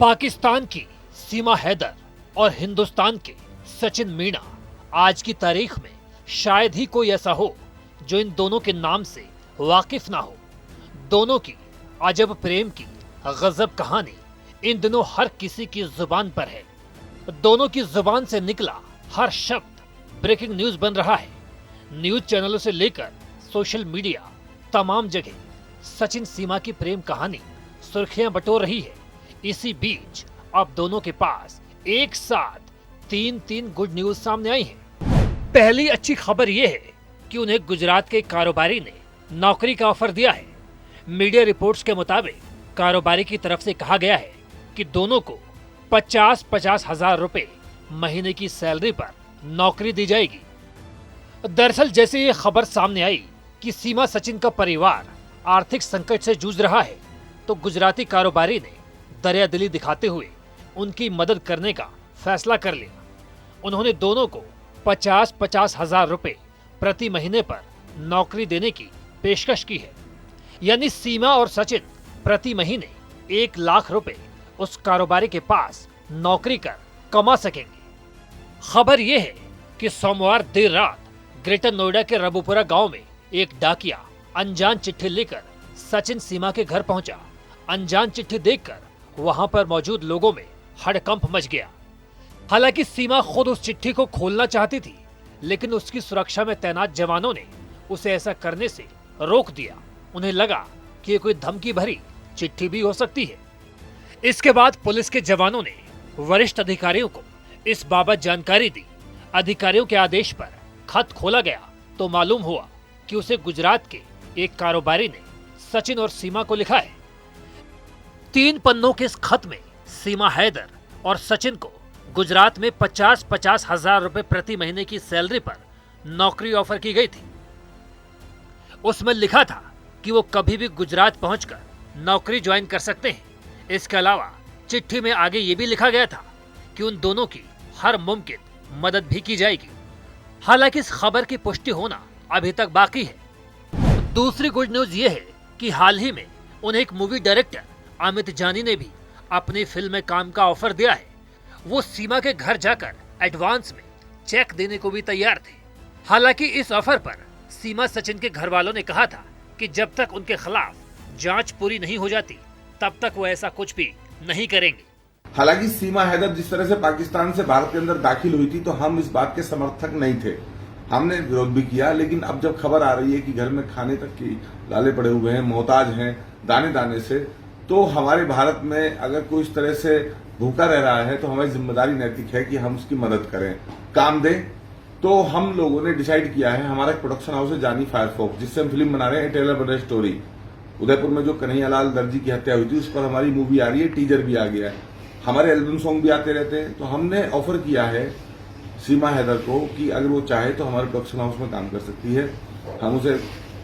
पाकिस्तान की सीमा हैदर और हिंदुस्तान के सचिन मीणा आज की तारीख में शायद ही कोई ऐसा हो जो इन दोनों के नाम से वाकिफ ना हो। दोनों की अजब प्रेम की गजब कहानी इन दिनों हर किसी की जुबान पर है। दोनों की जुबान से निकला हर शब्द ब्रेकिंग न्यूज बन रहा है। न्यूज चैनलों से लेकर सोशल मीडिया तमाम जगह सचिन सीमा की प्रेम कहानी सुर्खियां बटोर रही है। इसी बीच अब दोनों के पास एक साथ तीन गुड न्यूज सामने आई हैं। पहली अच्छी खबर यह है कि उन्हें गुजरात के कारोबारी ने नौकरी का ऑफर दिया है। मीडिया रिपोर्ट्स के मुताबिक कारोबारी की तरफ से कहा गया है कि दोनों को 50-50 हजार रुपए महीने की सैलरी पर नौकरी दी जाएगी। दरअसल जैसे ये खबर सामने आई कि सीमा सचिन का परिवार आर्थिक संकट से जूझ रहा है, तो गुजराती कारोबारी ने दरियादिली दिखाते हुए उनकी मदद करने का फैसला कर लिया। उन्होंने दोनों को 50-50 हजार रुपए प्रति महीने पर नौकरी देने की पेशकश की है। यानी सीमा और सचिन प्रति महीने 1 लाख रुपए उस कारोबारी के पास नौकरी कर कमा सकेंगे। खबर यह है कि सोमवार देर रात ग्रेटर नोएडा के रबुपुरा गांव में एक डाकिया अनजान चिट्ठी लेकर सचिन सीमा के घर पहुंचा। अनजान चिट्ठी देखकर वहां पर मौजूद लोगों में हड़कंप मच गया। हालांकि सीमा खुद उस चिट्ठी को खोलना चाहती थी, लेकिन उसकी सुरक्षा में तैनात जवानों ने उसे ऐसा करने से रोक दिया। उन्हें लगा कि ये कोई धमकी भरी चिट्ठी भी हो सकती है। इसके बाद पुलिस के जवानों ने वरिष्ठ अधिकारियों को इस बाबत जानकारी दी। अधिकारियों के आदेश पर खत खोला गया तो मालूम हुआ कि उसे गुजरात के एक कारोबारी ने सचिन और सीमा को लिखा है। 3 पन्नों के इस खत में सीमा हैदर और सचिन को गुजरात में 50-50 हजार रुपए प्रति महीने की सैलरी पर नौकरी ऑफर की गई थी। उसमें लिखा था कि वो कभी भी गुजरात पहुंचकर नौकरी ज्वाइन कर सकते हैं। इसके अलावा चिट्ठी में आगे ये भी लिखा गया था कि उन दोनों की हर मुमकिन मदद भी की जाएगी। हालांकि इस खबर की पुष्टि होना अभी तक बाकी है। दूसरी गुड न्यूज ये है कि हाल ही में उन्हें एक मूवी डायरेक्टर अमित जानी ने भी अपनी फिल्म में काम का ऑफर दिया है। वो सीमा के घर जाकर एडवांस में चेक देने को भी तैयार थे। हालांकि इस ऑफर पर सीमा सचिन के घर वालों ने कहा था कि जब तक उनके खिलाफ जांच पूरी नहीं हो जाती तब तक वो ऐसा कुछ भी नहीं करेंगे। हालांकि सीमा हैदर जिस तरह से पाकिस्तान से भारत के अंदर दाखिल हुई थी तो हम इस बात के समर्थक नहीं थे, हमने विरोध भी किया। लेकिन अब जब खबर आ रही है कि घर में खाने तक की लाले पड़े हुए हैं, मोहताज हैं दाने दाने से, तो हमारे भारत में अगर कोई इस तरह से भूखा रह रहा है तो हमारी जिम्मेदारी नैतिक है कि हम उसकी मदद करें, काम दें। तो हम लोगों ने डिसाइड किया है, हमारा एक प्रोडक्शन हाउस है जानी फायरफॉक्स, जिससे हम फिल्म बना रहे हैं टेलर ब्रदर स्टोरी। उदयपुर में जो कन्हैयालाल दर्जी की हत्या हुई थी उस पर हमारी मूवी आ रही है, टीजर भी आ गया है, हमारे एल्बम सॉन्ग भी आते रहते हैं। तो हमने ऑफर किया है सीमा हैदर को कि अगर वो चाहे तो हमारे प्रोडक्शन हाउस में काम कर सकती है, हम उसे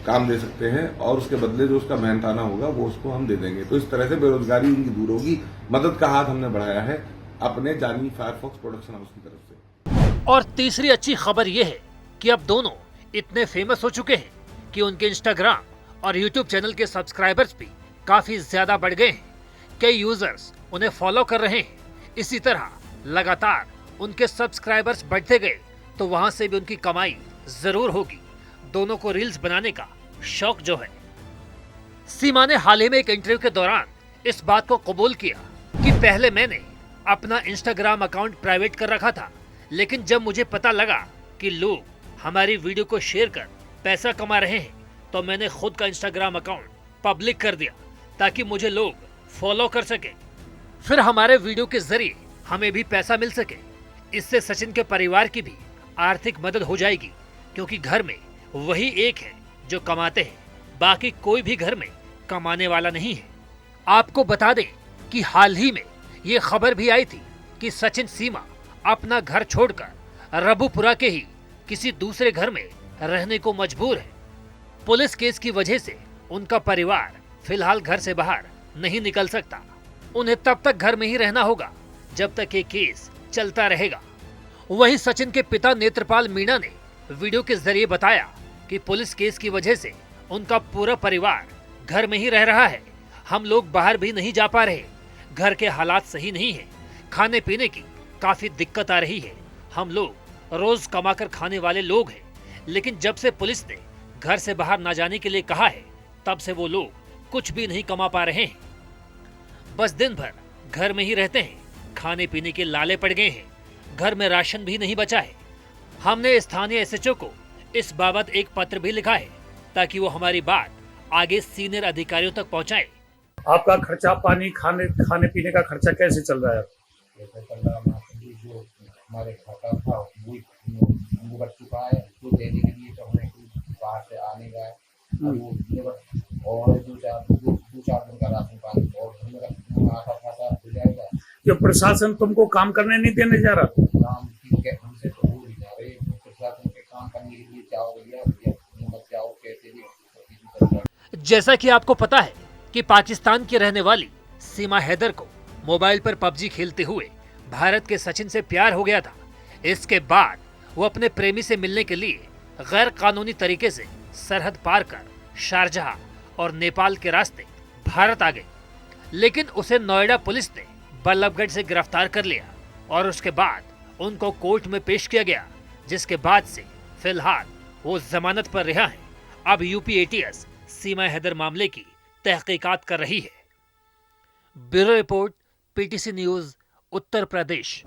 काम दे सकते हैं और उसके बदले जो उसका मेहनताना होगा वो उसको हम दे देंगे। तो इस तरह से बेरोजगारी उनकी दूर होगी। मदद का हाथ हमने बढ़ाया है अपने जानी फायरफॉक्स प्रोडक्शन हाउस की तरफ से। और तीसरी अच्छी खबर यह है कि अब दोनों इतने फेमस हो चुके हैं कि उनके इंस्टाग्राम और यूट्यूब चैनल के सब्सक्राइबर्स भी काफी ज्यादा बढ़ गए हैं। कई यूजर्स उन्हें फॉलो कर रहे हैं। इसी तरह लगातार उनके सब्सक्राइबर्स बढ़ते गए तो वहां से भी उनकी कमाई जरूर होगी। दोनों को रील्स बनाने का शौक जो है। सीमा ने हाल ही में एक इंटरव्यू के दौरान इस बात को कबूल किया कि पहले मैंने अपना इंस्टाग्राम अकाउंट प्राइवेट कर रखा था, लेकिन जब मुझे पता लगा कि लोग हमारी वीडियो को शेयर कर पैसा कमा रहे हैं तो मैंने खुद का इंस्टाग्राम अकाउंट पब्लिक कर दिया ताकि मुझे लोग फॉलो कर सके, फिर हमारे वीडियो के जरिए हमें भी पैसा मिल सके। इससे सचिन के परिवार की भी आर्थिक मदद हो जाएगी, क्योंकि घर में वही एक है जो कमाते हैं, बाकी कोई भी घर में कमाने वाला नहीं है। आपको बता दें कि हाल ही में ये खबर भी आई थी कि सचिन सीमा अपना घर छोड़कर रबुपुरा के ही किसी दूसरे घर में रहने को मजबूर है। पुलिस केस की वजह से उनका परिवार फिलहाल घर से बाहर नहीं निकल सकता। उन्हें तब तक घर में ही रहना होगा जब तक ये केस चलता रहेगा। वहीं सचिन के पिता नेत्रपाल मीणा ने वीडियो के जरिए बताया कि पुलिस केस की वजह से उनका पूरा परिवार घर में ही रह रहा है। हम लोग बाहर भी नहीं जा पा रहे, घर के हालात सही नहीं है, खाने पीने की काफी दिक्कत आ रही है। हम लोग रोज कमाकर खाने वाले लोग हैं, लेकिन जब से पुलिस ने घर से बाहर न जाने के लिए कहा है, तब से वो लोग कुछ भी नहीं कमा पा रहे हैं। बस दिन भर घर में ही रहते हैं, खाने पीने के लाले पड़ गए हैं, घर में राशन भी नहीं बचा है। हमने स्थानीय एसएचओ को इस बाबत एक पत्र भी लिखा है, ताकि वो हमारी बात आगे सीनियर अधिकारियों तक पहुंचाए। आपका खर्चा पानी खाने पीने का खर्चा कैसे चल रहा है? जैसे चल रहा है, जो हमारे खाता था वो बच चुका है, उसको देने के लिए तो हमें बाहर से आने का है। वो लेबर और दो चार दिन का राशन पानी और घर में आटा फाटा हो जाएगा। जो प्रशासन तुमको काम करने नहीं देने जा रहा? काम ठीक है, हमसे तो हो नहीं जा रहे। प्रशासन के काम करने के लिए जाओ भैया मत जाओ, कैसे भी। जैसा कि आपको पता है कि पाकिस्तान की रहने वाली सीमा हैदर को मोबाइल पर पबजी खेलते हुए भारत के सचिन से प्यार हो गया था। इसके बाद वो अपने प्रेमी से मिलने के लिए गैर कानूनी तरीके से सरहद पार कर शारजाह और नेपाल के रास्ते भारत आ गई, लेकिन उसे नोएडा पुलिस ने बल्लभगढ़ से गिरफ्तार कर लिया और उसके बाद उनको कोर्ट में पेश किया गया, जिसके बाद से फिलहाल वो जमानत पर रिहा है। अब यूपी एटीएस सीमा हैदर मामले की तहकीकात कर रही है। Bureau report, PTC news, Uttar Pradesh.